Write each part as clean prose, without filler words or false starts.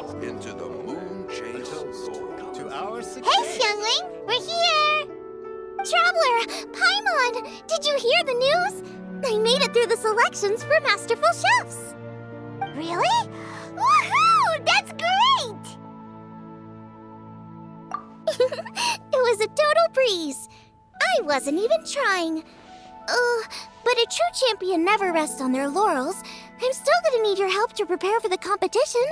into the Moonchase to our Hey, youngling, we're here! Traveler, Paimon, did you hear the news? I made it through the selections for Masterful Chefs. Really? Woohoo! That's great! It was a total breeze. I wasn't even trying. But a true champion never rests on their laurels. I'm still gonna need your help to prepare for the competition.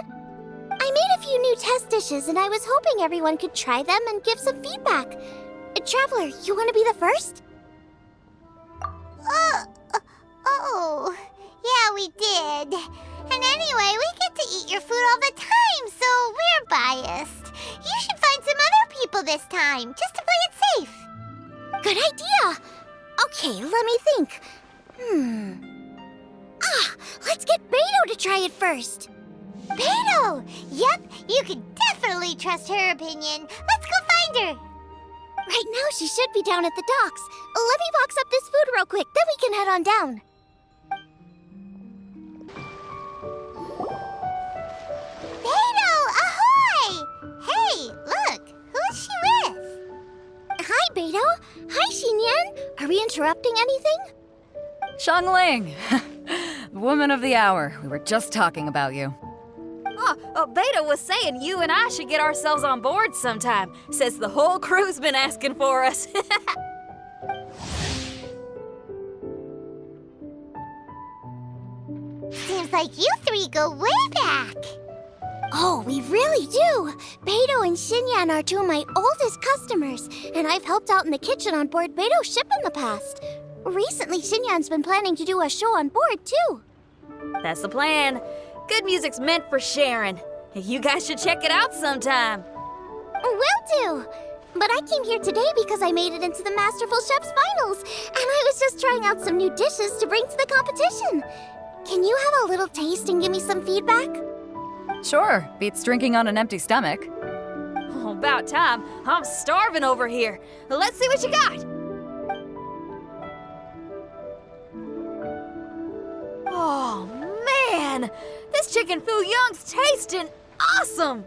I made a few new test dishes, and I was hoping everyone could try them and give some feedback. Traveler, you want to be the first? Oh, yeah, we did. And anyway, we get to eat your food all the time, so we're biased. You should find some other people this time, just to play it safe. Good idea. Okay, let me think. Let's get Beto to try it first. Beto! Yep, you can definitely trust her opinion. Let's go find her. Right now, she should be down at the docks. Let me box up this food real quick, then we can head on down. Beto, ahoy! Hey, look, who's she with? Hi, Beto. Hi, Xinyan. Are we interrupting anything? Xiangling! Woman of the hour. We were just talking about you. Beta was saying you and I should get ourselves on board sometime, since the whole crew's been asking for us. Seems like you three go way back. Oh, we really do. Beto and Xinyan are two of my oldest customers, and I've helped out in the kitchen on board Beto's ship in the past. Recently, Xinyan's been planning to do a show on board, too. That's the plan. Good music's meant for sharing. You guys should check it out sometime. Will do. But I came here today because I made it into the Masterful Chef's finals, and I was just trying out some new dishes to bring to the competition. Can you have a little taste and give me some feedback? Sure, beats drinking on an empty stomach. Oh, about time. I'm starving over here. Let's see what you got. Oh, man! This chicken fuyong's tasting awesome!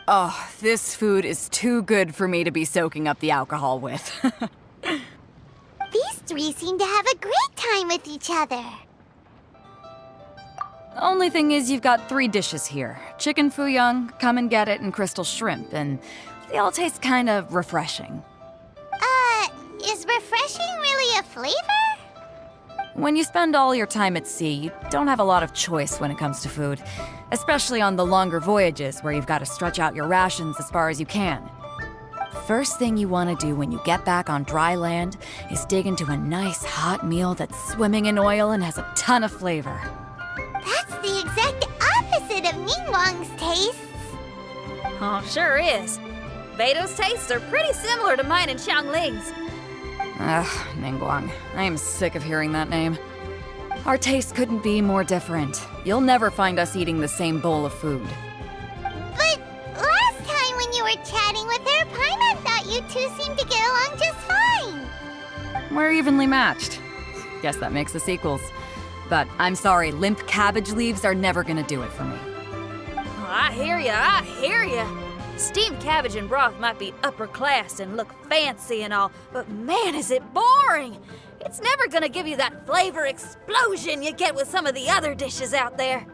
Oh, this food is too good for me to be soaking up the alcohol with. These three seem to have a great time with each other. Only thing is you've got 3 dishes here. Chicken fuyong, come and get it, and crystal shrimp, and they all taste kind of refreshing. Is refreshing really a flavor? When you spend all your time at sea, you don't have a lot of choice when it comes to food, especially on the longer voyages where you've got to stretch out your rations as far as you can. First thing you want to do when you get back on dry land is dig into a nice hot meal that's swimming in oil and has a ton of flavor. That's the exact opposite of Ningguang's tastes. Oh, sure is. Beto's tastes are pretty similar to mine and Xiangling's. Ugh, Ningguang. I am sick of hearing that name. Our tastes couldn't be more different. You'll never find us eating the same bowl of food. But last time when you were chatting with her, Paimon thought you two seemed to get along just fine. We're evenly matched. Guess that makes us equals. But I'm sorry, limp cabbage leaves are never gonna do it for me. Oh, I hear ya. Steamed cabbage and broth might be upper class and look fancy and all, but man, is it boring! It's never gonna give you that flavor explosion you get with some of the other dishes out there.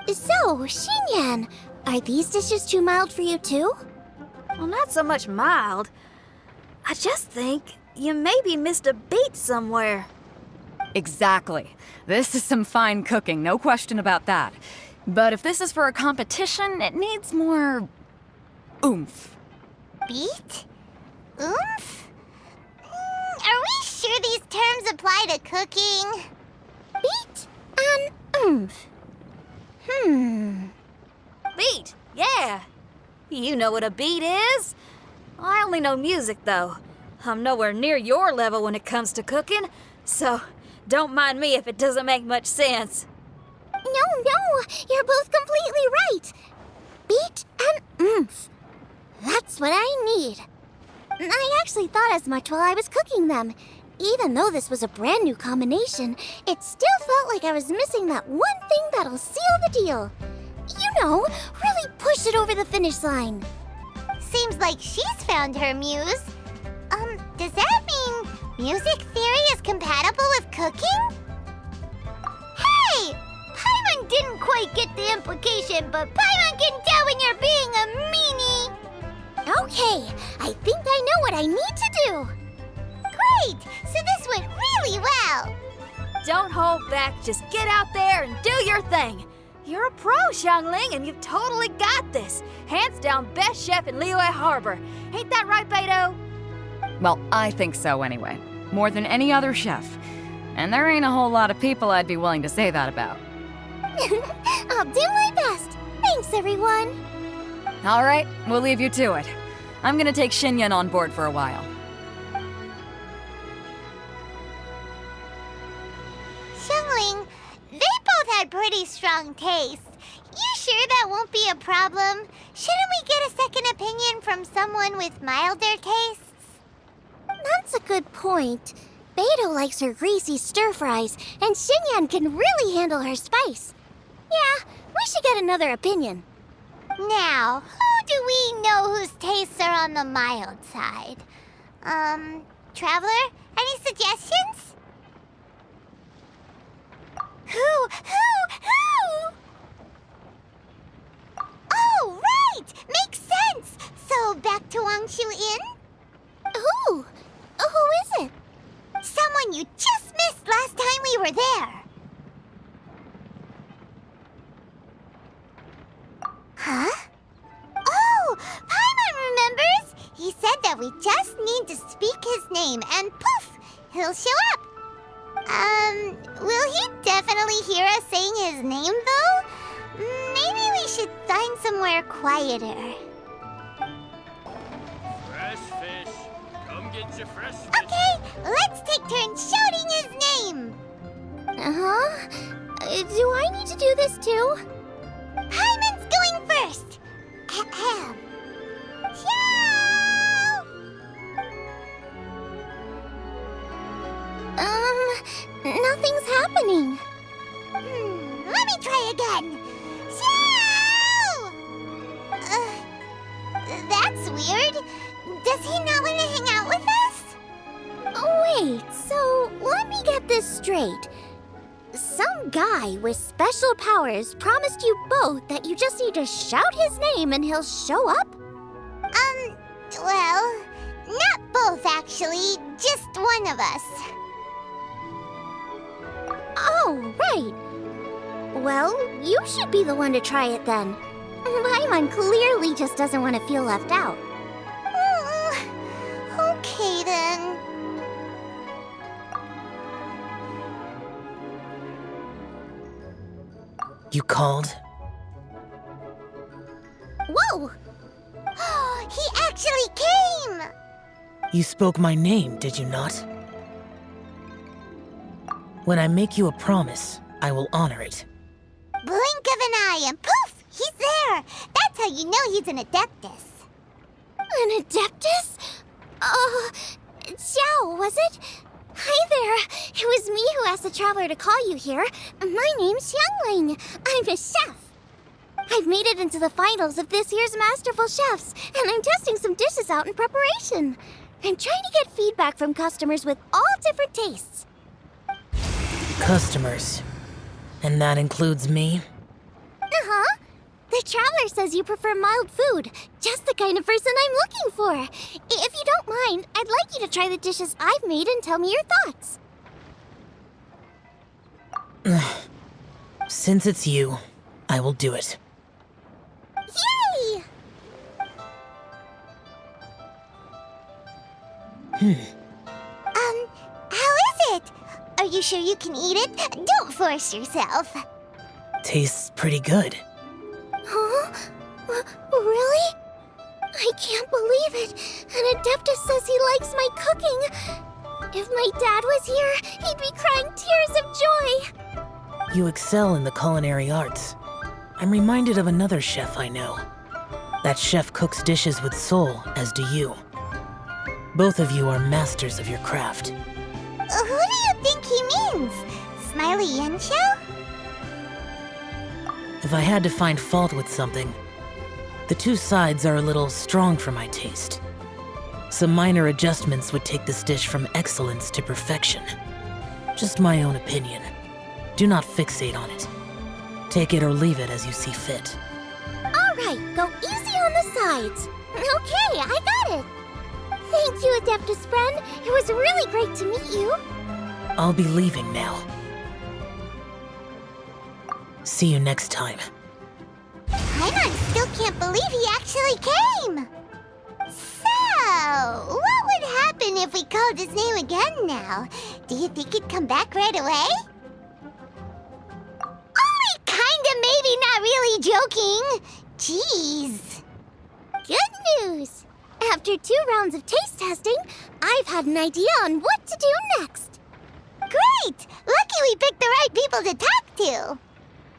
So, Xinyan, are these dishes too mild for you too? Well, not so much mild. I just think you maybe missed a beat somewhere. Exactly. This is some fine cooking, no question about that. But if this is for a competition, it needs more oomph. Beat? Oomph? Are we sure these terms apply to cooking? Beat and oomph. Beat, yeah. You know what a beat is? I only know music, though. I'm nowhere near your level when it comes to cooking, so don't mind me if it doesn't make much sense. No, you're both completely right. Beat and oomph. That's what I need. I actually thought as much while I was cooking them. Even though this was a brand new combination, it still felt like I was missing that one thing that'll seal the deal. You know, really put push it over the finish line. Seems like she's found her muse. Does that mean music theory is compatible with cooking? Hey! Paimon didn't quite get the implication, but Paimon can tell when you're being a meanie. Okay, I think I know what I need to do. Great! So this went really well. Don't hold back, just get out there and do your thing. You're a pro, Xiangling, and you've totally got this. Hands down best chef in Liyue Harbor. Ain't that right, Beto? Well, I think so anyway. More than any other chef. And there ain't a whole lot of people I'd be willing to say that about. I'll do my best. Thanks, everyone. All right, we'll leave you to it. I'm gonna take Xinyan on board for a while. Xiangling, they both had pretty strong taste. You sure that won't be a problem? Shouldn't we get a second opinion from someone with milder tastes? That's a good point. Beto likes her greasy stir-fries, and Xinyan can really handle her spice. Yeah, we should get another opinion. Now, who do we know whose tastes are on the mild side? Traveler, any suggestions? Who? Oh, right! Makes sense! So, back to Wangshu Inn? Who is it? Someone you just missed last time we were there. Huh? Oh, Paimon remembers! He said that we just need to speak his name and poof, he'll show up. Will he definitely hear us saying his name though? Maybe we should find somewhere quieter. Fresh fish. Come get your fresh fish. Okay, let's take turns shouting his name. Uh-huh. Do I need to do this too? Paimon's going first. Ahem. Ciao! Nothing's happening. Let me try again. Ciao! That's weird. Does he not want to hang out with us? Wait, so let me get this straight. Some guy with special powers promised you both that you just need to shout his name and he'll show up? Well, not both actually, just one of us. Oh, right. Well, you should be the one to try it then. Paimon clearly just doesn't want to feel left out. Okay then. You called? Whoa! He actually came! You spoke my name, did you not? When I make you a promise, I will honor it. Blink of an eye and poof! He's there! That's how you know he's an Adeptus. An Adeptus? Xiao, was it? Hi there! It was me who asked the Traveler to call you here. My name's Xiangling. I'm a chef. I've made it into the finals of this year's Masterful Chefs, and I'm testing some dishes out in preparation. I'm trying to get feedback from customers with all different tastes. Customers. And that includes me? Uh-huh. The Traveler says you prefer mild food. Just the kind of person I'm looking for. If you don't mind, I'd like you to try the dishes I've made and tell me your thoughts. Since it's you, I will do it. Yay! How is it? Are you sure you can eat it? Don't force yourself. Tastes pretty good. Huh? Really? I can't believe it. An Adeptus says he likes my cooking. If my dad was here, he'd be crying tears of joy. You excel in the culinary arts. I'm reminded of another chef I know. That chef cooks dishes with soul, as do you. Both of you are masters of your craft. Who do you think he means? Smiley Yanxiao? If I had to find fault with something, The two sides are a little strong for my taste. Some minor adjustments would take this dish from excellence to perfection. Just my own opinion. Do not fixate on it. Take it or leave it as you see fit. Alright, go easy on the sides. Okay, I got it. Thank you, Adeptus friend. It was really great to meet you. I'll be leaving now. See you next time. Paimon still can't believe he actually came. So, what would happen if we called his name again now? Do you think he'd come back right away? Only kinda, maybe, not really joking. Jeez. Good news. After 2 rounds of taste testing, I've had an idea on what to do next. Great! Lucky we picked the right people to talk to.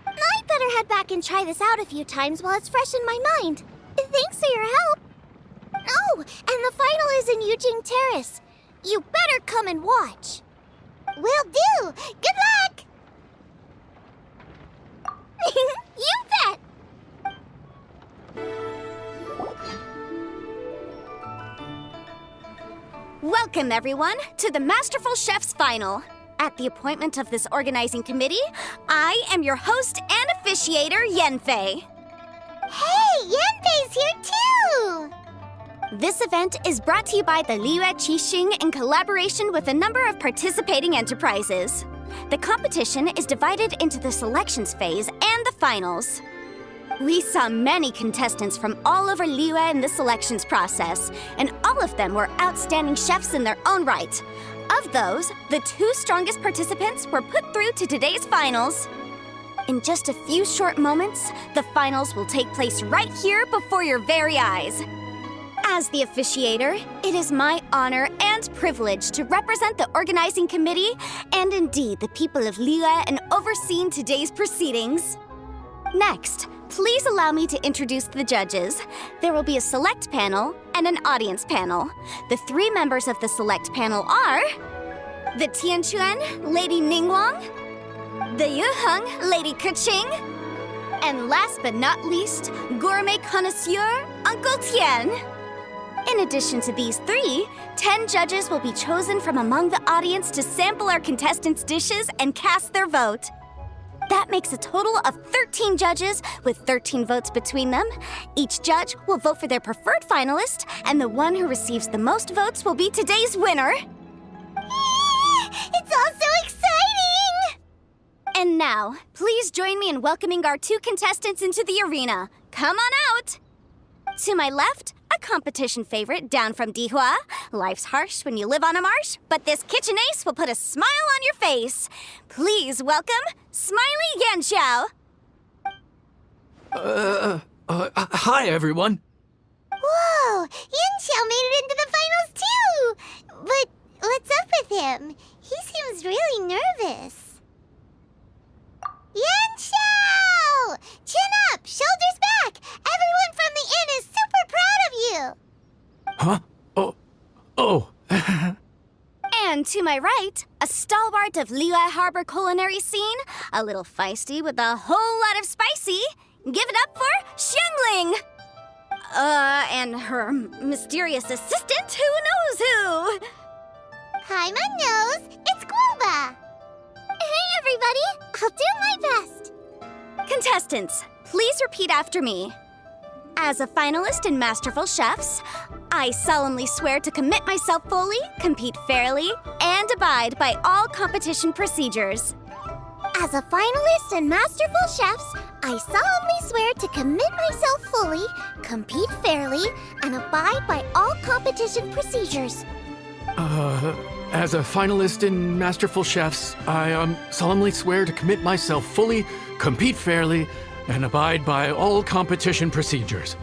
I'd better head back and try this out a few times while it's fresh in my mind. Thanks for your help. Oh, and the final is in Yujing Terrace. You better come and watch. Will do. Good luck. You bet. Welcome, everyone, to the Masterful Chef's Final. At the appointment of this organizing committee, I am your host and officiator, Yanfei. Hey, Yanfei's here too. This event is brought to you by the Liyue Qixing in collaboration with a number of participating enterprises. The competition is divided into the selections phase and the finals. We saw many contestants from all over Liyue in the selections process, and all of them were outstanding chefs in their own right. Of those, the 2 strongest participants were put through to today's finals. In just a few short moments, the finals will take place right here before your very eyes. As the officiator, it is my honor and privilege to represent the organizing committee and indeed the people of Liyue in overseeing today's proceedings. Next, please allow me to introduce the judges. There will be a select panel and an audience panel. The 3 members of the select panel are the Tianquan, Lady Ningguang, the Yuheng, Lady Keqing, and last but not least, gourmet connoisseur, Uncle Tian. In addition to these 3, 10 judges will be chosen from among the audience to sample our contestants' dishes and cast their vote. That makes a total of 13 judges with 13 votes between them. Each judge will vote for their preferred finalist, and the one who receives the most votes will be today's winner. It's all so exciting! And now, please join me in welcoming our 2 contestants into the arena. Come on out! To my left, a competition favorite down from Dihua. Life's harsh when you live on a marsh, but this kitchen ace will put a smile on your face. Please welcome Smiley Yanxiao. Hi, everyone. Whoa, Yanxiao made it into the finals too! But what's up with him? He seems really nervous. Yanxiao! Chin up, shoulders back! Everyone from the inn is super proud of you! Huh? Oh. And to my right, a stalwart of Liyue Harbor culinary scene, a little feisty with a whole lot of spicy. Give it up for Xiangling! And her mysterious assistant, who knows who? Paimon knows, it's Guoba! Hey everybody, I'll do my best! Contestants, please repeat after me. As a finalist in Masterful Chefs, I solemnly swear to commit myself fully, compete fairly, and abide by all competition procedures. As a finalist in Masterful Chefs, I solemnly swear to commit myself fully, compete fairly, and abide by all competition procedures. As a finalist in Masterful Chefs, I solemnly swear to commit myself fully, compete fairly, and abide by all competition procedures.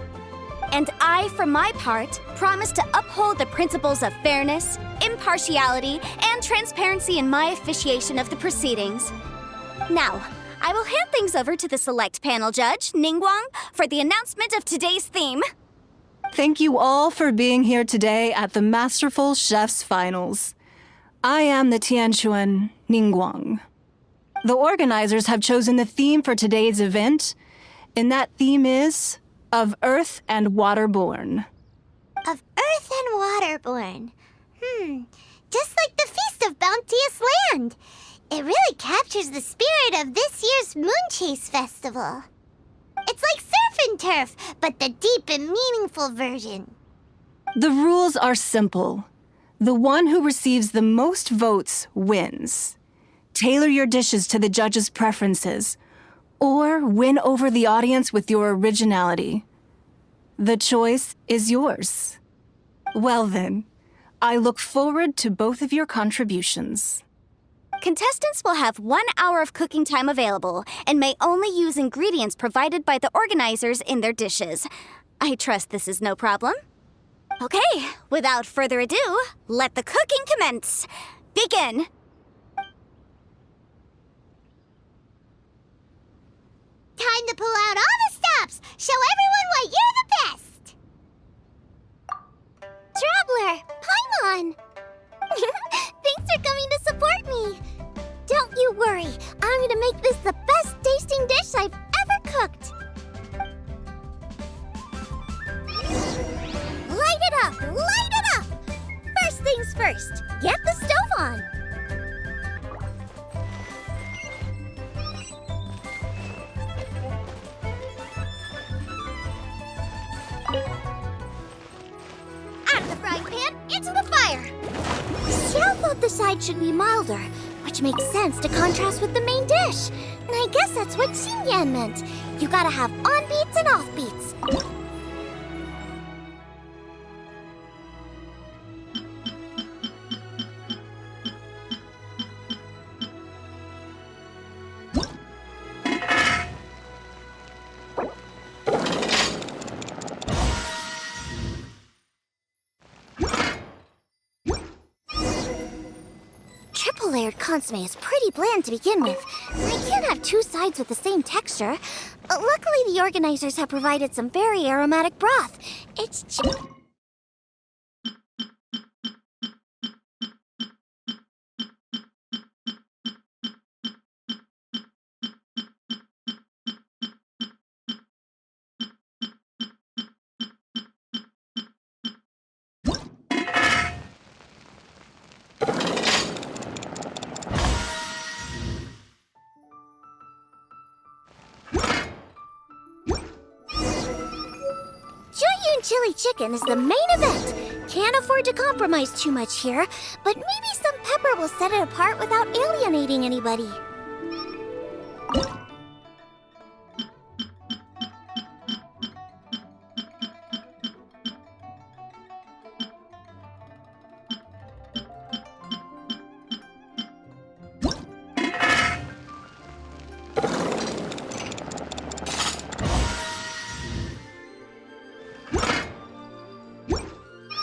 And I, for my part, promise to uphold the principles of fairness, impartiality, and transparency in my officiation of the proceedings. Now, I will hand things over to the select panel judge, Ningguang, for the announcement of today's theme. Thank you all for being here today at the Masterful Chef's Finals. I am the Tianquan Ningguang. The organizers have chosen the theme for today's event, and that theme is of earth and waterborn. Of earth and waterborn. Just like the Feast of Bounteous Land. It really captures the spirit of this year's Moonchase festival. It's like surf and turf, but the deep and meaningful version. The rules are simple. The one who receives the most votes wins. Tailor your dishes to the judges' preferences, or win over the audience with your originality. The choice is yours. Well then, I look forward to both of your contributions. Contestants will have 1 hour of cooking time available and may only use ingredients provided by the organizers in their dishes. I trust this is no problem. Okay, without further ado, let the cooking commence. Begin. Time to pull out all the stops. Show everyone why you're the best. Traveler, Paimon. Thanks for coming to support me. Don't you worry. I'm gonna make this the best tasting dish I've ever cooked. Light it up! Light it up! First things first, get the stove on. Out of the frying pan, into the fire. Xiao thought the side should be milder, which makes sense to contrast with the main dish. And I guess that's what Xinyan meant. You gotta have on-beats and off-beats. Triple-layered consomme is pretty bland to begin with. I can't have two sides with the same texture. Luckily, the organizers have provided some very aromatic broth. It's chili chicken is the main event. Can't afford to compromise too much here, but maybe some pepper will set it apart without alienating anybody.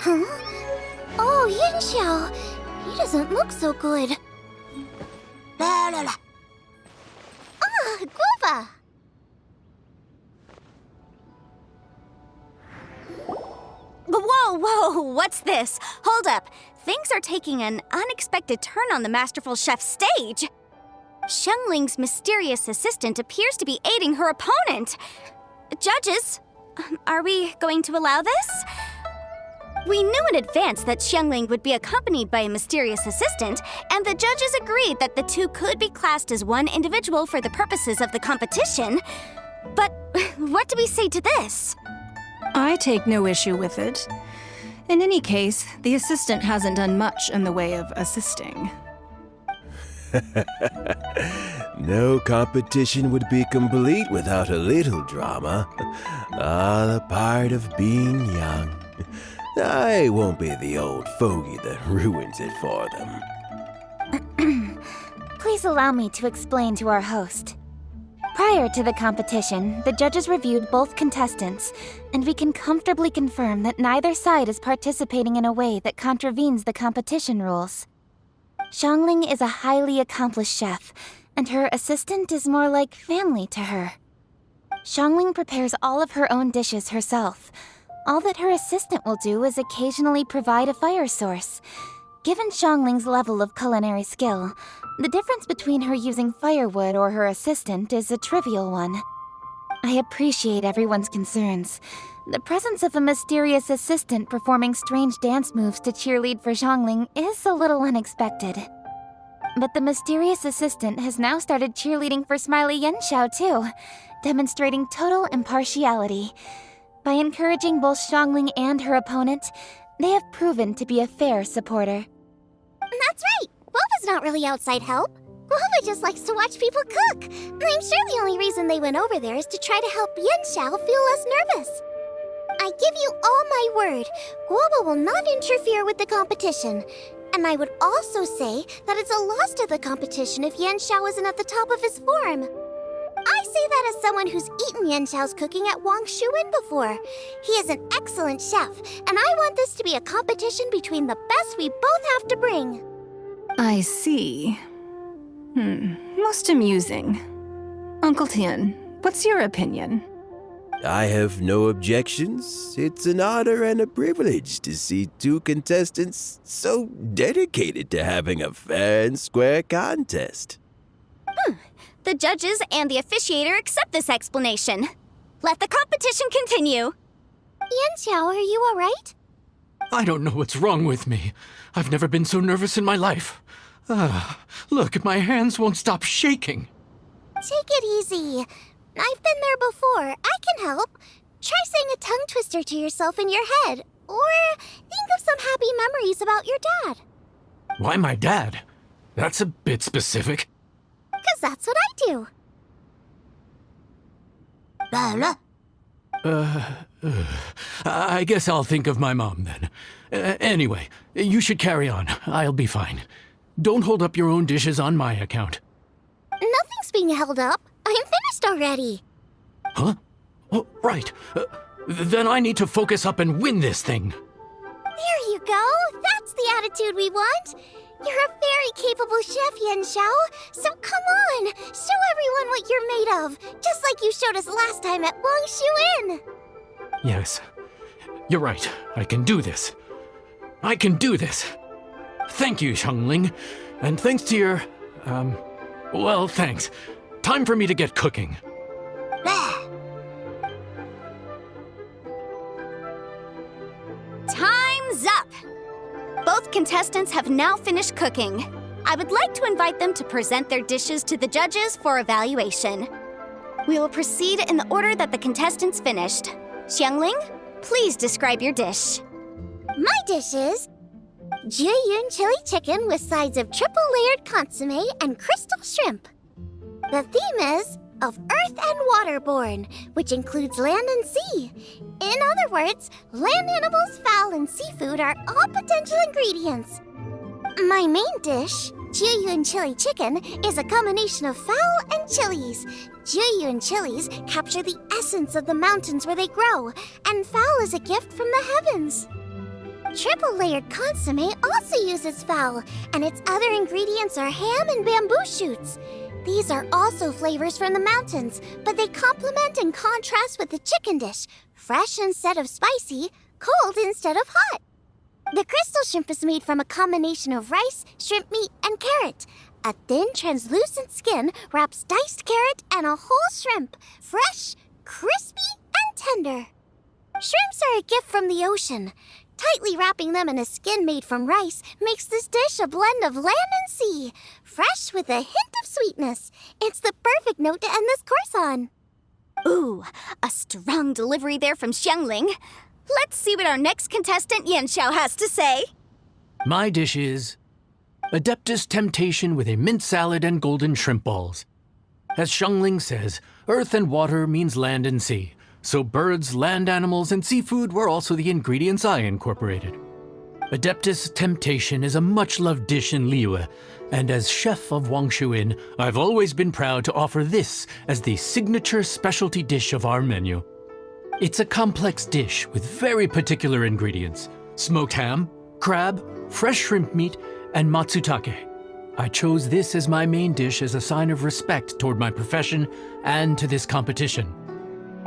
Huh? Oh, Yin-Xiao. He doesn't look so good. La la la. Ah, guava. Whoa, what's this? Hold up. Things are taking an unexpected turn on the Masterful Chef's stage. Xiangling's mysterious assistant appears to be aiding her opponent. Judges, are we going to allow this? We knew in advance that Xiangling would be accompanied by a mysterious assistant, and the judges agreed that the two could be classed as one individual for the purposes of the competition. But what do we say to this? I take no issue with it. In any case, the assistant hasn't done much in the way of assisting. No competition would be complete without a little drama. The part of being young. I won't be the old fogey that ruins it for them. Please allow me to explain to our host. Prior to the competition, the judges reviewed both contestants, and we can comfortably confirm that neither side is participating in a way that contravenes the competition rules. Xiangling is a highly accomplished chef, and her assistant is more like family to her. Xiangling prepares all of her own dishes herself. All that her assistant will do is occasionally provide a fire source. Given Xiangling's level of culinary skill, the difference between her using firewood or her assistant is a trivial one. I appreciate everyone's concerns. The presence of a mysterious assistant performing strange dance moves to cheerlead for Xiangling is a little unexpected. But the mysterious assistant has now started cheerleading for Smiley Yenshao too, demonstrating total impartiality. By encouraging both Xiangling and her opponent, they have proven to be a fair supporter. That's right! Guoba's not really outside help. Guoba just likes to watch people cook. I'm sure the only reason they went over there is to try to help Yenshao feel less nervous. I give you all my word, Guoba will not interfere with the competition. And I would also say that it's a loss to the competition if Yenshao isn't at the top of his form. I say that as someone who's eaten Yenshao's cooking at Wangshuin before. He is an excellent chef, and I want this to be a competition between the best we both have to bring. I see. Most amusing. Uncle Tian, what's your opinion? I have no objections. It's an honor and a privilege to see two contestants so dedicated to having a fair and square contest. The judges and the officiator accept this explanation. Let the competition continue. Yenshao, are you alright? I don't know what's wrong with me. I've never been so nervous in my life. Look, my hands won't stop shaking. Take it easy. I've been there before. I can help. Try saying a tongue twister to yourself in your head. Or think of some happy memories about your dad. Why my dad? That's a bit specific. 'Cause that's what I do. I guess I'll think of my mom then. Anyway, you should carry on. I'll be fine. Don't hold up your own dishes on my account. Nothing's being held up. I'm finished already. Huh? Oh, right. Then I need to focus up and win this thing. There you go. That's the attitude we want. You're a very capable chef, Yenshao. So come on, show everyone what you're made of, just like you showed us last time at Wangshuin. Yes, you're right. I can do this. I can do this. Thank you, Xiangling. And thanks to your, well, thanks. Time for me to get cooking. Time's up! Both contestants have now finished cooking. I would like to invite them to present their dishes to the judges for evaluation. We will proceed in the order that the contestants finished. Xiangling, please describe your dish. My dish is Juyun chili chicken with sides of triple-layered consommé and crystal shrimp. The theme is of earth and waterborne, which includes land and sea. In other words, land animals, fowl, and seafood are all potential ingredients. My main dish, Juyun chili chicken, is a combination of fowl and chilies. Juyun chilies capture the essence of the mountains where they grow, and fowl is a gift from the heavens. Triple-layered consommé also uses fowl, and its other ingredients are ham and bamboo shoots. These are also flavors from the mountains, but they complement and contrast with the chicken dish, fresh instead of spicy, cold instead of hot. The crystal shrimp is made from a combination of rice, shrimp meat, and carrot. A thin, translucent skin wraps diced carrot and a whole shrimp, fresh, crispy, and tender. Shrimps are a gift from the ocean. Tightly wrapping them in a skin made from rice makes this dish a blend of land and sea, fresh with a hint of sweetness. It's the perfect note to end this course on. Ooh, a strong delivery there from Xiangling. Let's see what our next contestant Yenshao has to say. My dish is Adeptus Temptation with a mint salad and golden shrimp balls. As Xiangling says, earth and water means land and sea. So birds, land animals, and seafood were also the ingredients I incorporated. Adeptus Temptation is a much-loved dish in Liyue, and as chef of Wangshuin, I've always been proud to offer this as the signature specialty dish of our menu. It's a complex dish with very particular ingredients: smoked ham, crab, fresh shrimp meat, and matsutake. I chose this as my main dish as a sign of respect toward my profession and to this competition.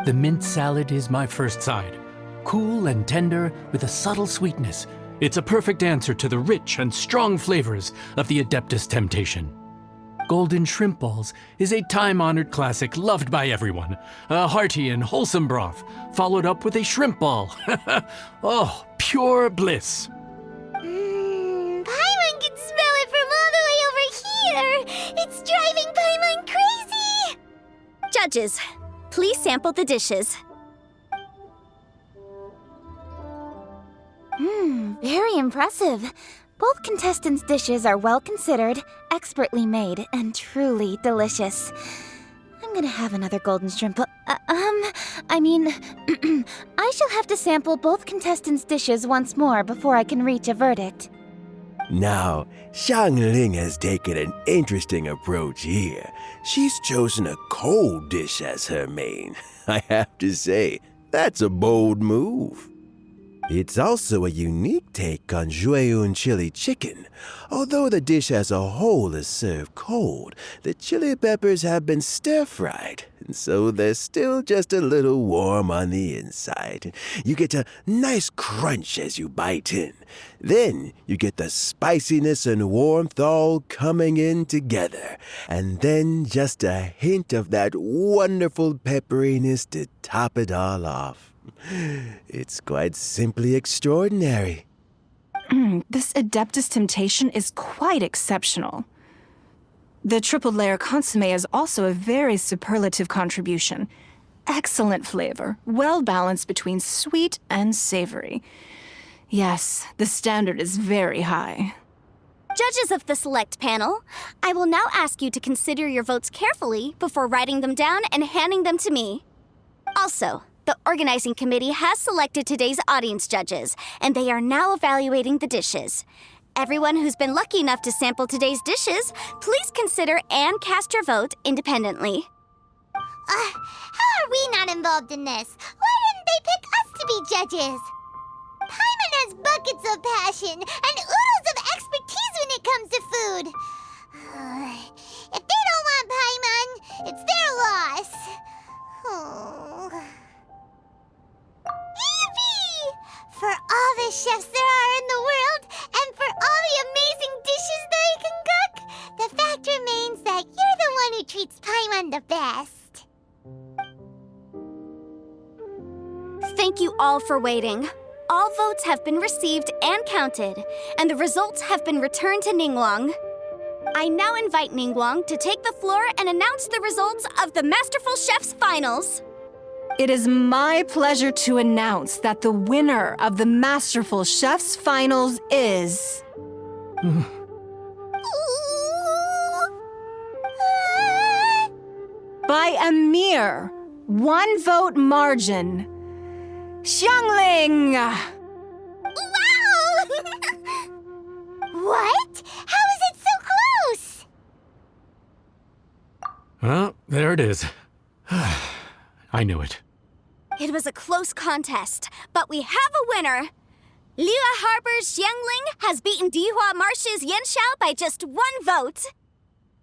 The mint salad is my first side. Cool and tender with a subtle sweetness, it's a perfect answer to the rich and strong flavors of the Adeptus Temptation. Golden shrimp balls is a time-honored classic loved by everyone. A hearty and wholesome broth, followed up with a shrimp ball. Oh, pure bliss. Paimon can smell it from all the way over here! It's driving Paimon crazy! Judges, please sample the dishes. Very impressive. Both contestants' dishes are well considered, expertly made, and truly delicious. I'm gonna have another golden shrimp. I shall have to sample both contestants' dishes once more before I can reach a verdict. Now, Xiangling has taken an interesting approach here. She's chosen a cold dish as her main. I have to say, that's a bold move. It's also a unique take on Jueyun chili chicken. Although the dish as a whole is served cold, the chili peppers have been stir-fried, and so they're still just a little warm on the inside. You get a nice crunch as you bite in. Then you get the spiciness and warmth all coming in together, and then just a hint of that wonderful pepperiness to top it all off. It's quite simply extraordinary. This Adeptus Temptation is quite exceptional. The triple layer consomme is also a very superlative contribution. Excellent flavor, well balanced between sweet and savory. Yes, the standard is very high. Judges of the select panel, I will now ask you to consider your votes carefully before writing them down and handing them to me. Also, the organizing committee has selected today's audience judges, and they are now evaluating the dishes. Everyone who's been lucky enough to sample today's dishes, please consider and cast your vote independently. How are we not involved in this? Why didn't they pick us to be judges? Paimon has buckets of passion and oodles of expertise when it comes to food. If they don't want Paimon, it's their loss. Oh. Yippee! For all the chefs there are in the world, and for all the amazing dishes they can cook, the fact remains that you're the one who treats Paimon the best. Thank you all for waiting. All votes have been received and counted, and the results have been returned to Ningguang. I now invite Ningguang to take the floor and announce the results of the Masterful Chef's Finals. It is my pleasure to announce that the winner of the Masterful Chef's Finals is... by a mere 1 vote margin, Xiangling! Wow! What? How is it so close? Well, there it is. I knew it. It was a close contest, but we have a winner. Liyue Harbor's Xiangling has beaten Dihua Marsh's Yanxiao by just 1 vote.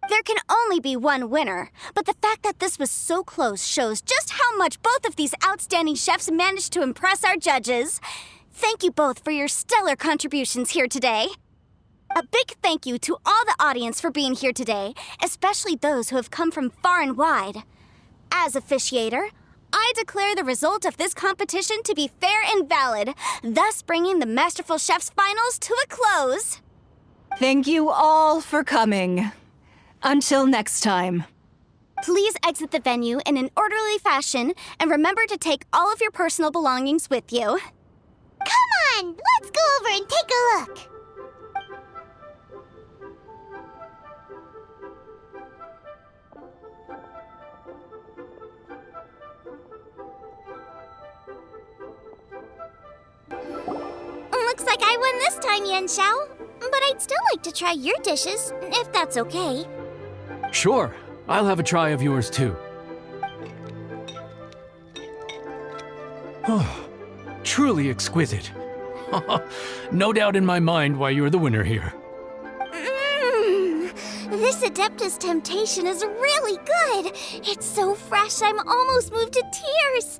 There can only be one winner, but the fact that this was so close shows just how much both of these outstanding chefs managed to impress our judges. Thank you both for your stellar contributions here today. A big thank you to all the audience for being here today, especially those who have come from far and wide. As officiator, I declare the result of this competition to be fair and valid, thus bringing the Masterful Chef's Finals to a close. Thank you all for coming. Until next time. Please exit the venue in an orderly fashion, and remember to take all of your personal belongings with you. Come on, let's go over and take a look. Looks like I won this time, Yanxiao. But I'd still like to try your dishes, if that's okay. Sure, I'll have a try of yours too. Oh, truly exquisite. No doubt in my mind why you're the winner here. This Adeptus Temptation is really good. It's so fresh, I'm almost moved to tears.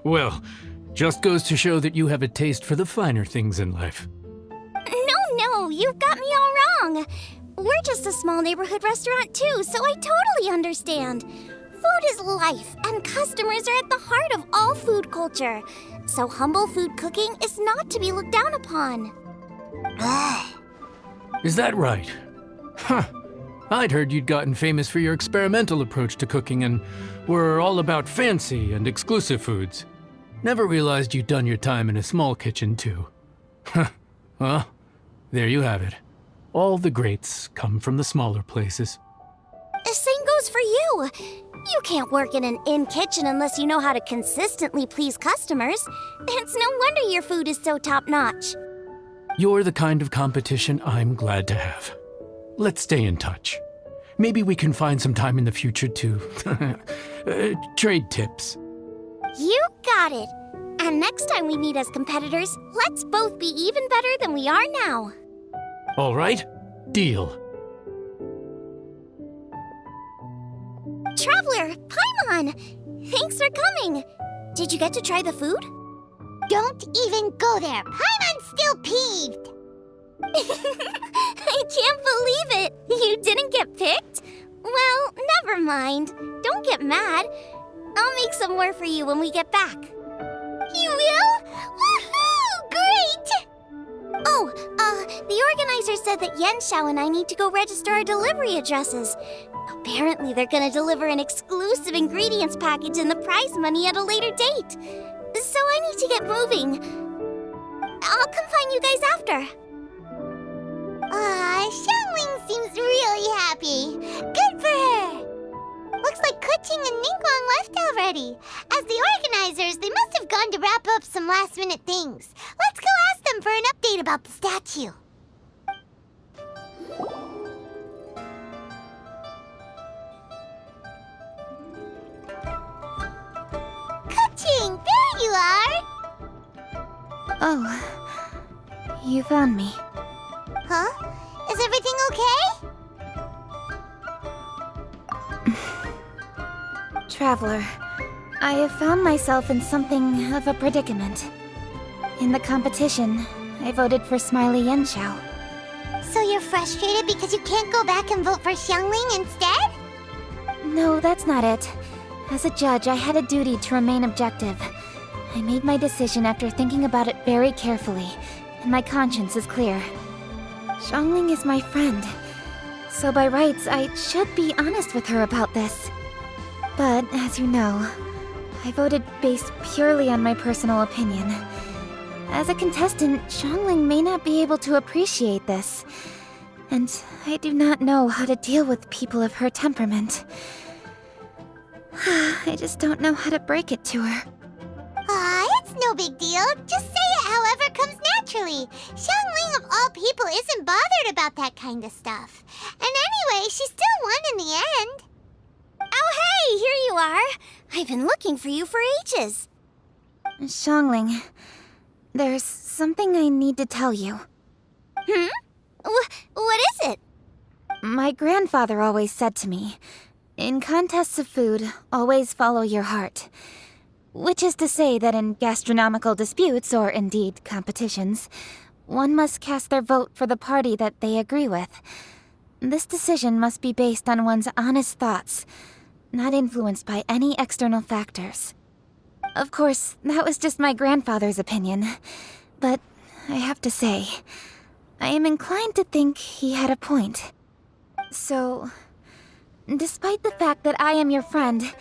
Well, just goes to show that you have a taste for the finer things in life. No, you've got me all wrong. we're just a small neighborhood restaurant too, so I totally understand. Food is life, and customers are at the heart of all food culture. So humble food cooking is not to be looked down upon. Is that right? Huh. I'd heard you'd gotten famous for your experimental approach to cooking and were all about fancy and exclusive foods. Never realized you'd done your time in a small kitchen, too. Huh. Well, there you have it. All the greats come from the smaller places. The same goes for you. You can't work in an inn kitchen unless you know how to consistently please customers. It's no wonder your food is so top-notch. You're the kind of competition I'm glad to have. Let's stay in touch. Maybe we can find some time in the future to trade tips. You got it. And next time we meet as competitors, let's both be even better than we are now. All right? Deal. Traveler, Paimon! Thanks for coming. Did you get to try the food? Don't even go there. Paimon's still peeved. I can't believe it! You didn't get picked? Well, never mind. Don't get mad. I'll make some more for you when we get back. You will? Woohoo! Great! Oh, the organizer said that Yenshao and I need to go register our delivery addresses. Apparently, they're gonna deliver an exclusive ingredients package and the prize money at a later date. So I need to get moving. I'll come find you guys after. Xiangling seems really happy. Good for her! Looks like Kuching and Ningguang left already. As the organizers, they must have gone to wrap up some last-minute things. Let's go ask them for an update about the statue. Kuching, there you are! Oh, you found me. Huh? Is everything okay? Traveler, I have found myself in something of a predicament. In the competition, I voted for Smiley Yenshao. So you're frustrated because you can't go back and vote for Xiangling instead? No, that's not it. As a judge, I had a duty to remain objective. I made my decision after thinking about it very carefully, and my conscience is clear. Xiangling is my friend, so by rights, I should be honest with her about this. But, as you know, I voted based purely on my personal opinion. As a contestant, Xiangling may not be able to appreciate this, and I do not know how to deal with people of her temperament. I just don't know how to break it to her. It's no big deal. Just say it however comes naturally. Xiangling of all people isn't bothered about that kind of stuff. And anyway, she still won in the end. Oh, hey, here you are. I've been looking for you for ages. Xiangling, there's something I need to tell you. What is it? My grandfather always said to me, in contests of food, always follow your heart. Which is to say that in gastronomical disputes, or indeed competitions, one must cast their vote for the party that they agree with. This decision must be based on one's honest thoughts, not influenced by any external factors. Of course, that was just my grandfather's opinion, but I have to say, I am inclined to think he had a point. So, despite the fact that I am your friend,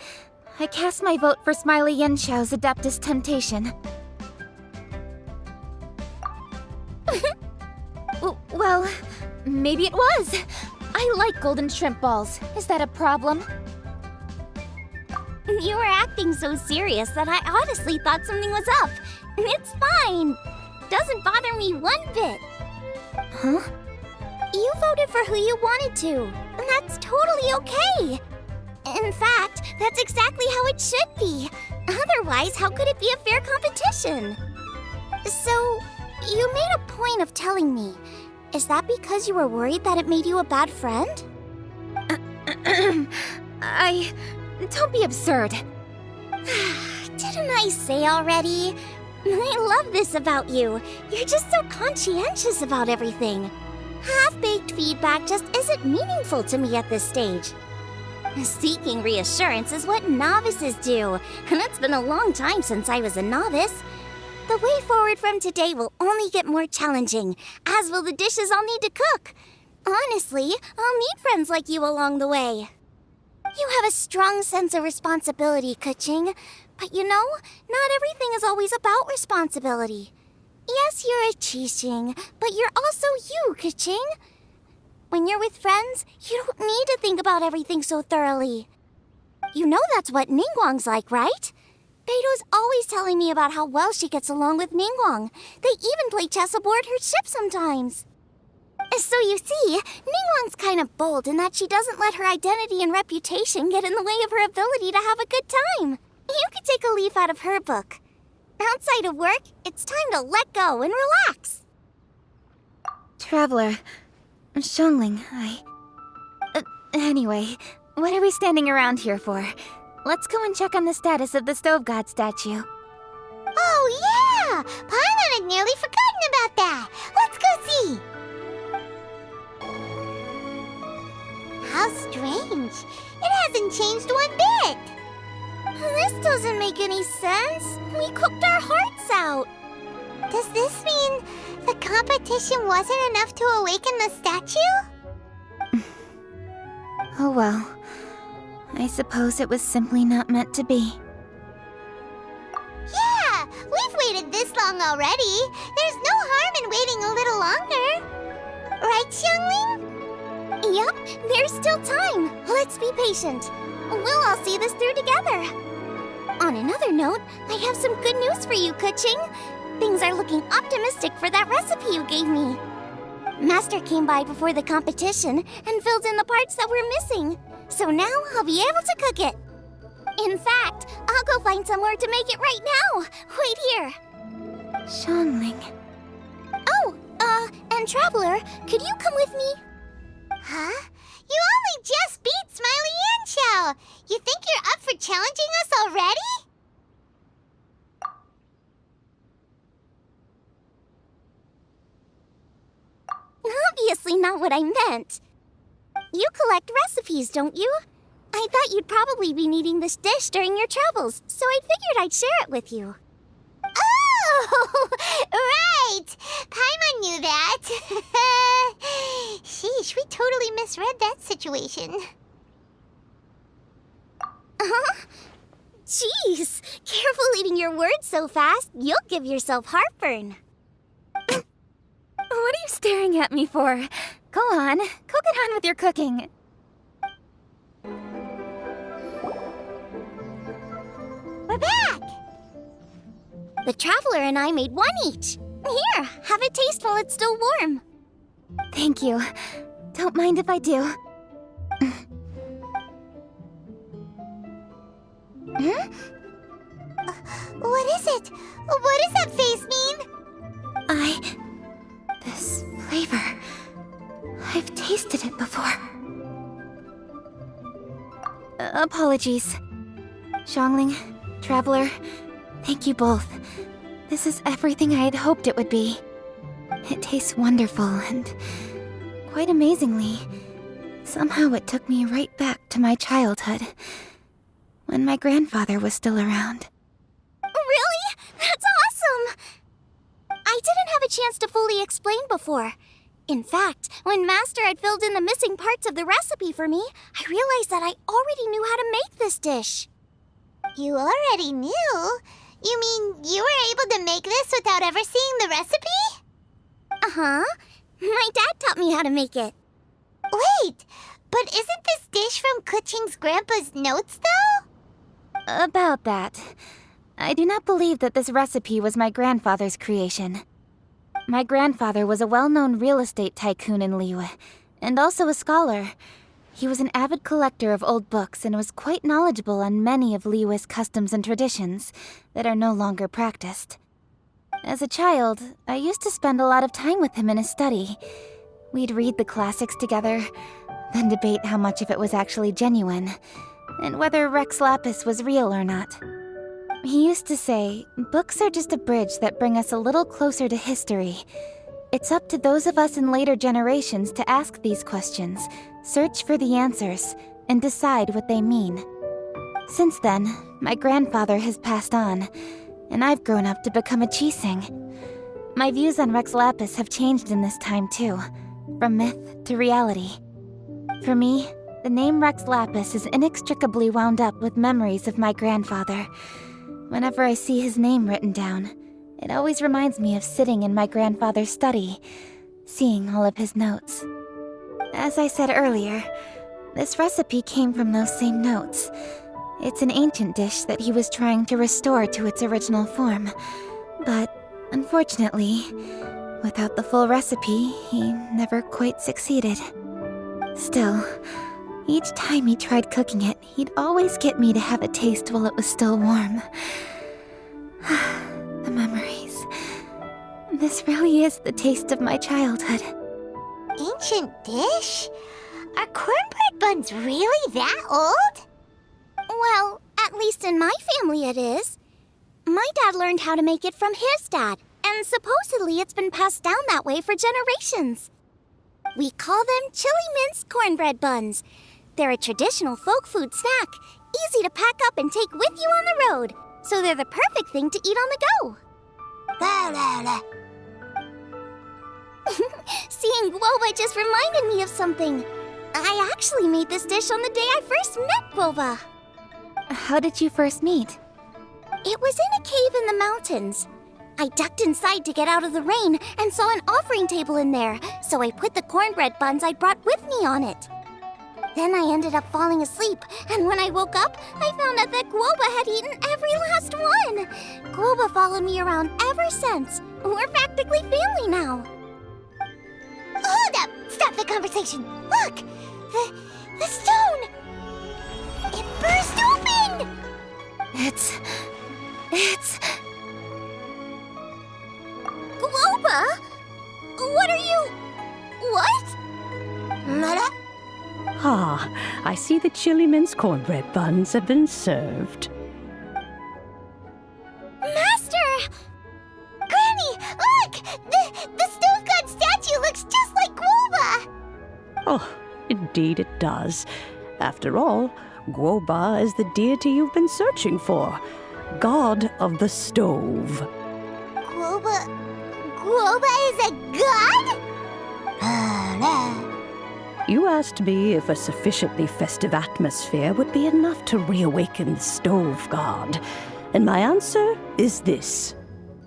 I cast my vote for Smiley Yenshao's Adeptus Temptation. Well, maybe it was. I like golden shrimp balls. Is that a problem? You were acting so serious that I honestly thought something was up. It's fine. Doesn't bother me one bit. Huh? You voted for who you wanted to, and that's totally okay. In fact, that's exactly how it should be. Otherwise, how could it be a fair competition? So, you made a point of telling me. Is that because you were worried that it made you a bad friend? Don't be absurd. Didn't I say already? I love this about you. You're just so conscientious about everything. Half-baked feedback just isn't meaningful to me at this stage. Seeking reassurance is what novices do, and it's been a long time since I was a novice. The way forward from today will only get more challenging, as will the dishes I'll need to cook. Honestly, I'll need friends like you along the way. You have a strong sense of responsibility, Kuching. But you know, not everything is always about responsibility. Yes, you're a Qixing, but you're also you, Kuching. When you're with friends, you don't need to think about everything so thoroughly. You know that's what Ningguang's like, right? Beto's always telling me about how well she gets along with Ningguang. They even play chess aboard her ship sometimes. So you see, Ningguang's kind of bold in that she doesn't let her identity and reputation get in the way of her ability to have a good time. You could take a leaf out of her book. Outside of work, it's time to let go and relax. Traveler, Xiangling, anyway, what are we standing around here for? Let's go and check on the status of the Stove God statue. Oh yeah! Paimon had nearly forgotten about that. Let's go see. How strange. It hasn't changed one bit. This doesn't make any sense. We cooked our hearts out. Does this mean the competition wasn't enough to awaken the statue? Oh well. I suppose it was simply not meant to be. Yeah, we've waited this long already. There's no harm in waiting a little longer. Right, Xiangling? Yep, there's still time. Let's be patient. We'll all see this through together. On another note, I have some good news for you, Kuching. Things are looking optimistic for that recipe you gave me. Master came by before the competition and filled in the parts that were missing. So now I'll be able to cook it. In fact, I'll go find somewhere to make it right now. Wait here. Xiangling. Oh, and Traveler, could you come with me? Huh? You only just beat Smiley and Xiao. You think you're up for challenging us already? Obviously not what I meant. You collect recipes, don't you? I thought you'd probably be needing this dish during your travels, so I figured I'd share it with you. Oh, right! Paimon knew that. Sheesh, we totally misread that situation. Huh? Jeez, careful eating your words so fast. You'll give yourself heartburn. What are you staring at me for? Go on, go get on with your cooking. We're back! The Traveler and I made one each. Here, have a taste while it's still warm. Thank you. Don't mind if I do. Hmm? What is it? What does that face mean? This flavor... I've tasted it before. Apologies. Xiangling, Traveler, thank you both. This is everything I had hoped it would be. It tastes wonderful and, quite amazingly, somehow it took me right back to my childhood, when my grandfather was still around. Really? That's awesome! I didn't have a chance to fully explain before. In fact, when Master had filled in the missing parts of the recipe for me, I realized that I already knew how to make this dish. You already knew? You mean you were able to make this without ever seeing the recipe? Uh-huh. My dad taught me how to make it. Wait, but isn't this dish from Kuching's grandpa's notes, though? About that, I do not believe that this recipe was my grandfather's creation. My grandfather was a well-known real estate tycoon in Liyue, and also a scholar. He was an avid collector of old books and was quite knowledgeable on many of Liyue's customs and traditions that are no longer practiced. As a child, I used to spend a lot of time with him in his study. We'd read the classics together, then debate how much of it was actually genuine, and whether Rex Lapis was real or not. He used to say, books are just a bridge that bring us a little closer to history. It's up to those of us in later generations to ask these questions, search for the answers, and decide what they mean. Since then, my grandfather has passed on, and I've grown up to become a Chising. My views on Rex Lapis have changed in this time too, from myth to reality. For me, the name Rex Lapis is inextricably wound up with memories of my grandfather. Whenever I see his name written down, it always reminds me of sitting in my grandfather's study, seeing all of his notes. As I said earlier, this recipe came from those same notes. It's an ancient dish that he was trying to restore to its original form. But, unfortunately, without the full recipe, he never quite succeeded. Still, each time he tried cooking it, he'd always get me to have a taste while it was still warm. The memories. This really is the taste of my childhood. Ancient dish? Are cornbread buns really that old? Well, at least in my family it is. My dad learned how to make it from his dad, and supposedly it's been passed down that way for generations. We call them chili mince cornbread buns. They're a traditional folk food snack, easy to pack up and take with you on the road, so they're the perfect thing to eat on the go. Seeing Guoba just reminded me of something. I actually made this dish on the day I first met Guoba. How did you first meet? It was in a cave in the mountains. I ducked inside to get out of the rain and saw an offering table in there, so I put the cornbread buns I'd brought with me on it. Then I ended up falling asleep, and when I woke up, I found out that Guoba had eaten every last one. Guoba followed me around ever since. We're practically family now. Hold up! Stop the conversation! Look! The stone! It burst open! It's... Guoba? What are you... What? Mara? Ah, I see the chili mince cornbread buns have been served. Master! Granny, look! The stove god statue looks just like Guoba! Oh, indeed it does. After all, Guoba is the deity you've been searching for. God of the stove. Guoba is a god? You asked me if a sufficiently festive atmosphere would be enough to reawaken the stove god. And my answer is this.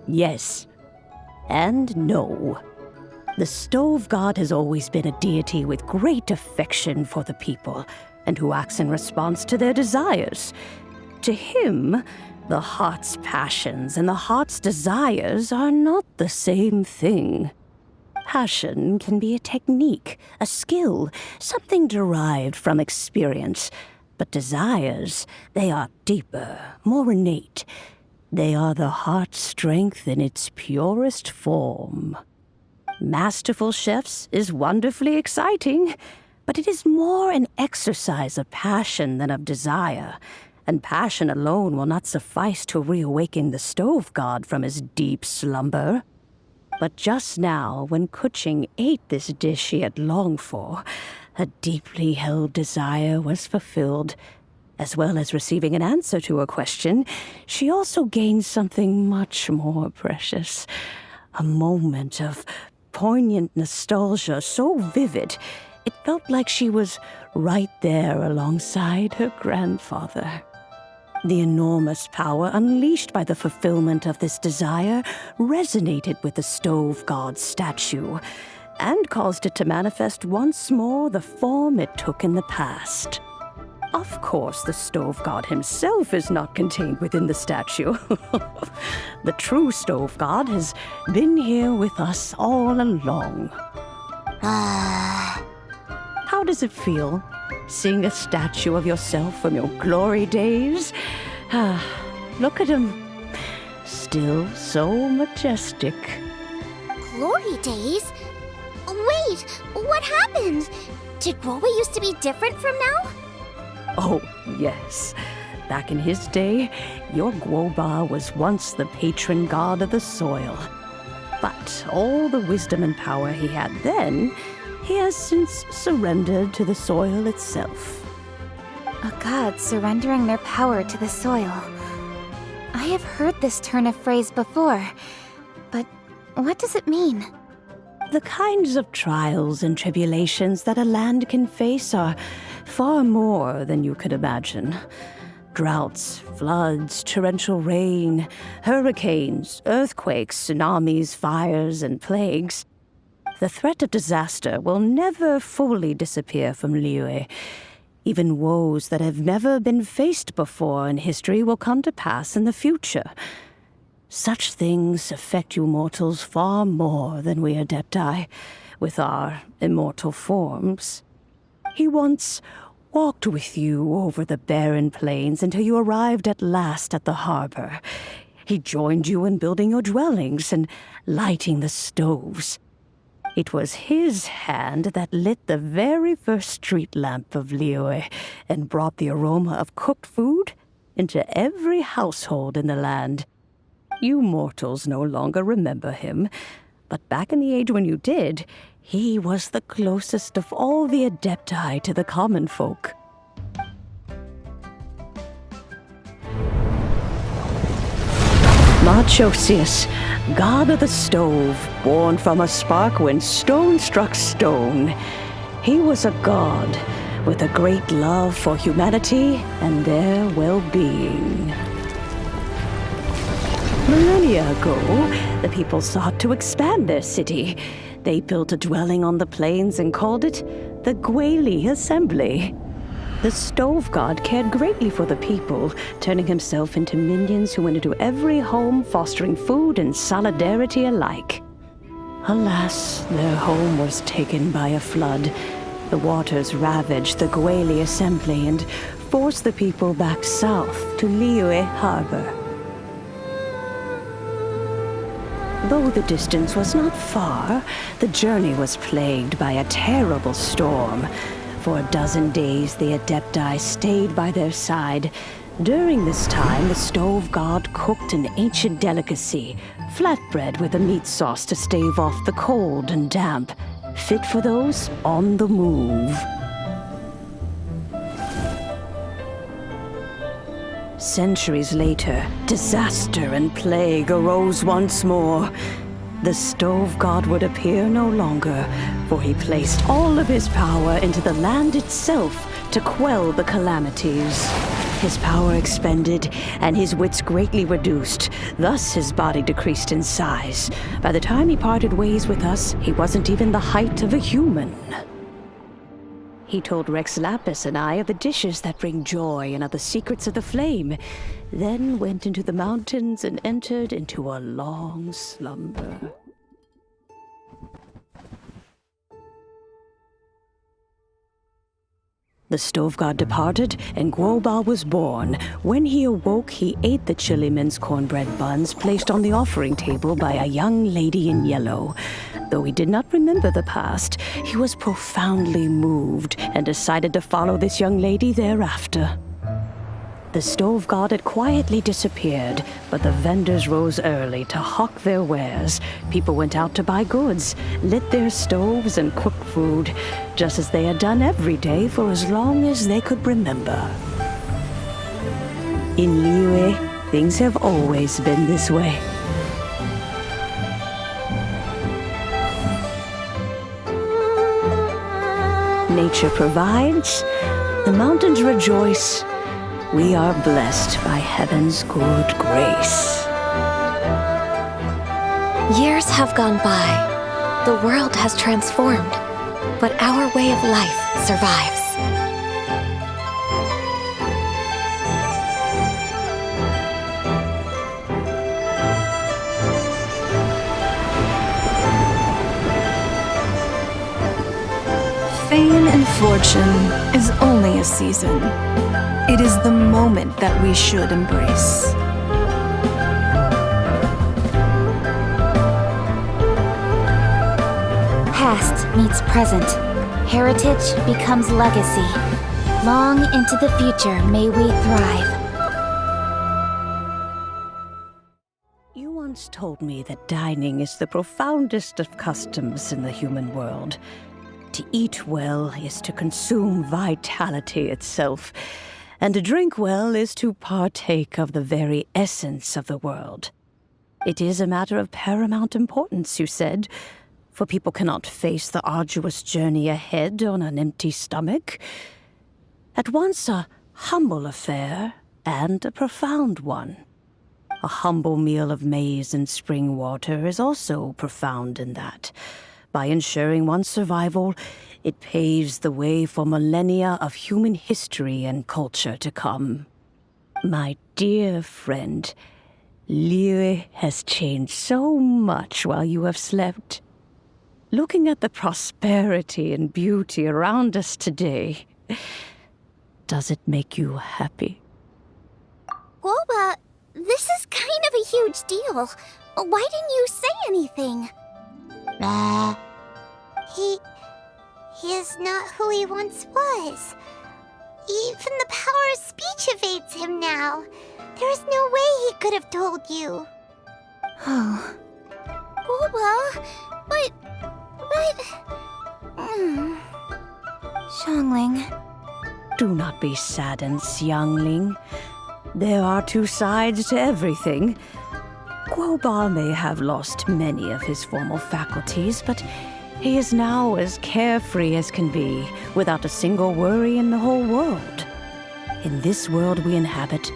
Yes. And no. The stove god has always been a deity with great affection for the people, and who acts in response to their desires. To him, the heart's passions and the heart's desires are not the same thing. Passion can be a technique, a skill, something derived from experience. But desires, they are deeper, more innate. They are the heart's strength in its purest form. Masterful chefs is wonderfully exciting, but it is more an exercise of passion than of desire. And passion alone will not suffice to reawaken the stove god from his deep slumber. But just now, when Kuching ate this dish she had longed for, a deeply held desire was fulfilled. As well as receiving an answer to her question, she also gained something much more precious. A moment of poignant nostalgia so vivid, it felt like she was right there alongside her grandfather. The enormous power unleashed by the fulfillment of this desire resonated with the stove god's statue, and caused it to manifest once more the form it took in the past. Of course, the stove god himself is not contained within the statue. The true stove god has been here with us all along. How does it feel, seeing a statue of yourself from your glory days? Look at him. Still so majestic. Glory days? Wait, what happened? Did Guoba used to be different from now? Oh, yes. Back in his day, your Guoba was once the patron god of the soil. But all the wisdom and power he had then, he has since surrendered to the soil itself. A god surrendering their power to the soil. I have heard this turn of phrase before, but what does it mean? The kinds of trials and tribulations that a land can face are far more than you could imagine. Droughts, floods, torrential rain, hurricanes, earthquakes, tsunamis, fires, and plagues. The threat of disaster will never fully disappear from Liyue. Even woes that have never been faced before in history will come to pass in the future. Such things affect you mortals far more than we Adepti, with our immortal forms. He once walked with you over the barren plains until you arrived at last at the harbor. He joined you in building your dwellings and lighting the stoves. It was his hand that lit the very first street lamp of Liyue and brought the aroma of cooked food into every household in the land. You mortals no longer remember him, but back in the age when you did, he was the closest of all the Adepti to the common folk. Moonchase, god of the stove, born from a spark when stone struck stone. He was a god with a great love for humanity and their well-being. Millennia ago, the people sought to expand their city. They built a dwelling on the plains and called it the Gweli Assembly. The stove god cared greatly for the people, turning himself into minions who went into every home, fostering food and solidarity alike. Alas, their home was taken by a flood. The waters ravaged the Gweli Assembly and forced the people back south to Liyue Harbor. Though the distance was not far, the journey was plagued by a terrible storm. For a dozen days, the Adepti stayed by their side. During this time, the stove god cooked an ancient delicacy, flatbread with a meat sauce to stave off the cold and damp, fit for those on the move. Centuries later, disaster and plague arose once more. The stove god would appear no longer, for he placed all of his power into the land itself to quell the calamities. His power expended, and his wits greatly reduced. Thus his body decreased in size. By the time he parted ways with us, he wasn't even the height of a human. He told Rex Lapis and I of the dishes that bring joy and of the secrets of the flame, then went into the mountains and entered into a long slumber. The stove god departed, and Guobal was born. When he awoke, he ate the chili mince cornbread buns placed on the offering table by a young lady in yellow. Though he did not remember the past, he was profoundly moved and decided to follow this young lady thereafter. The stove god had quietly disappeared, but the vendors rose early to hawk their wares. People went out to buy goods, lit their stoves, and cooked food, just as they had done every day for as long as they could remember. In Liyue, things have always been this way. Nature provides, the mountains rejoice. We are blessed by heaven's good grace. Years have gone by. The world has transformed, but our way of life survives. Fame and fortune is only a season. It is the moment that we should embrace. Past meets present. Heritage becomes legacy. Long into the future may we thrive. You once told told me that dining is the profoundest of customs in the human world. To eat well is to consume vitality itself, and to drink well is to partake of the very essence of the world. It is a matter of paramount importance, you said, for people cannot face the arduous journey ahead on an empty stomach. At once a humble affair and a profound one. A humble meal of maize and spring water is also profound in that. By ensuring one's survival, it paves the way for millennia of human history and culture to come. My dear friend, Liyue has changed so much while you have slept. Looking at the prosperity and beauty around us today, does it make you happy? Guoba, this is kind of a huge deal. Why didn't you say anything? He is not who he once was. Even the power of speech evades him now. There is no way he could have told you. Oh. Guoba, but... Xiangling. Do not be saddened, Xiangling. There are two sides to everything. Guoba may have lost many of his formal faculties, but he is now as carefree as can be, without a single worry in the whole world. In this world we inhabit,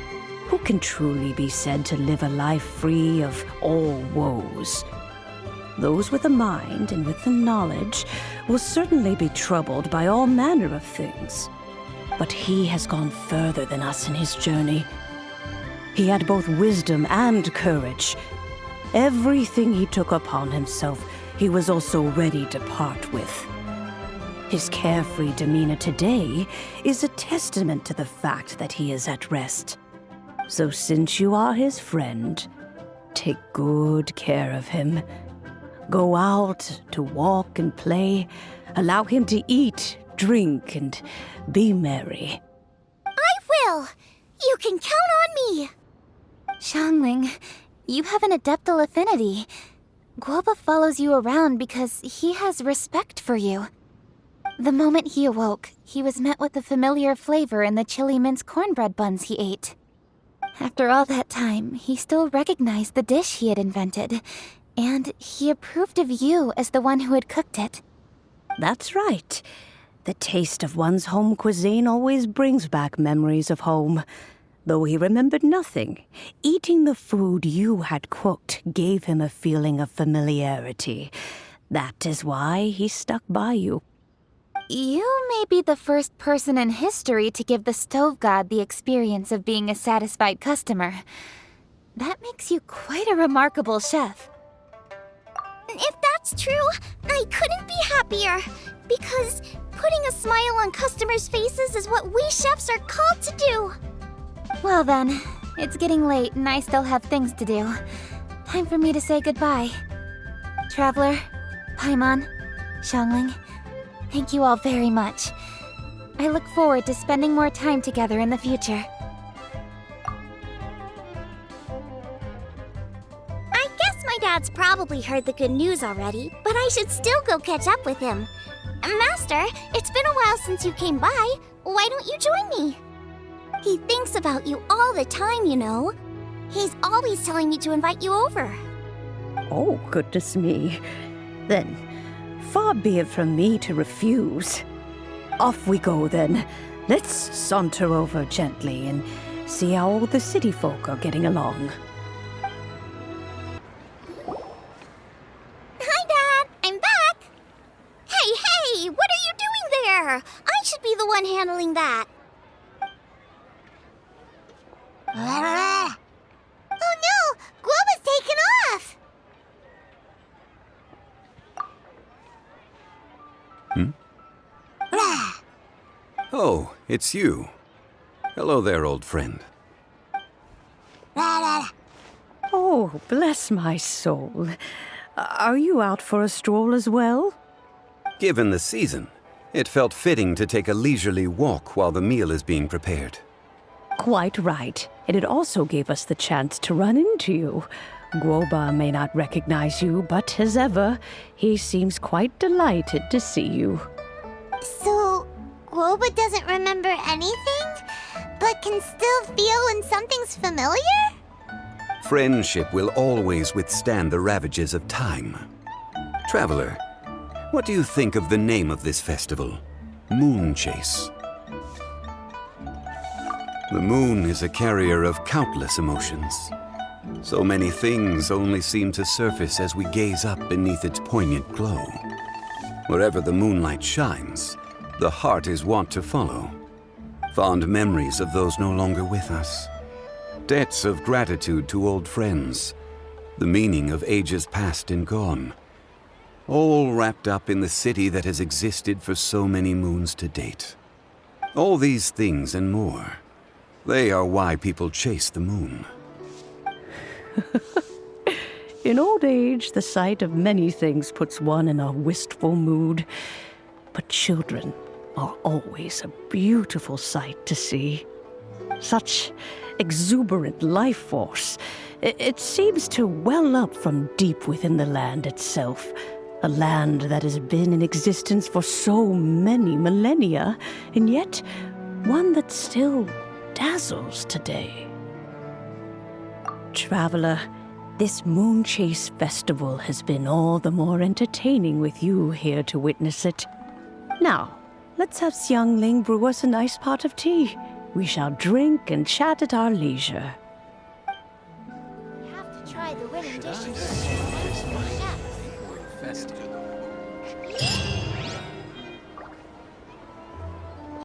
who can truly be said to live a life free of all woes? Those with a mind and with the knowledge will certainly be troubled by all manner of things. But he has gone further than us in his journey. He had both wisdom and courage. Everything he took upon himself, he was also ready to part with. His carefree demeanor today is a testament to the fact that he is at rest. So since you are his friend, take good care of him. Go out to walk and play. Allow him to eat, drink, and be merry. I will! You can count on me! Xiangling, you have an adeptal affinity. Guoba follows you around because he has respect for you. The moment he awoke, he was met with the familiar flavor in the chili mince cornbread buns he ate. After all that time, he still recognized the dish he had invented, and he approved of you as the one who had cooked it. That's right. The taste of one's home cuisine always brings back memories of home. Though he remembered nothing, eating the food you had cooked gave him a feeling of familiarity. That is why he stuck by you. You may be the first person in history to give the stove god the experience of being a satisfied customer. That makes you quite a remarkable chef. If that's true, I couldn't be happier. Because putting a smile on customers' faces is what we chefs are called to do. Well then, it's getting late and I still have things to do. Time for me to say goodbye. Traveler, Paimon, Xiangling, thank you all very much. I look forward to spending more time together in the future. I guess my dad's probably heard the good news already, but I should still go catch up with him. Master, it's been a while since you came by. Why don't you join me? He thinks about you all the time, you know. He's always telling me to invite you over. Oh, goodness me. Then, far be it from me to refuse. Off we go, then. Let's saunter over gently and see how all the city folk are getting along. Hi, Dad. I'm back. Hey, what are you doing there? I should be the one handling that. Oh no! Guoba's taken off! Oh, it's you. Hello there, old friend. Oh, bless my soul. Are you out for a stroll as well? Given the season, it felt fitting to take a leisurely walk while the meal is being prepared. Quite right. And it also gave us the chance to run into you. Guoba may not recognize you, but as ever, he seems quite delighted to see you. So, Guoba doesn't remember anything, but can still feel when something's familiar? Friendship will always withstand the ravages of time. Traveler, what do you think of the name of this festival? Moonchase. The moon is a carrier of countless emotions. So many things only seem to surface as we gaze up beneath its poignant glow. Wherever the moonlight shines, the heart is wont to follow. Fond memories of those no longer with us. Debts of gratitude to old friends. The meaning of ages past and gone. All wrapped up in the city that has existed for so many moons to date. All these things and more. They are why people chase the moon. In old age, the sight of many things puts one in a wistful mood. But children are always a beautiful sight to see. Such exuberant life force. It seems to well up from deep within the land itself. A land that has been in existence for so many millennia, and yet one that still dazzles today. Traveler, this Moonchase festival has been all the more entertaining with you here to witness it. Now, let's have Xiangling brew us a nice pot of tea. We shall drink and chat at our leisure. We have to try the winning dishes. Festival.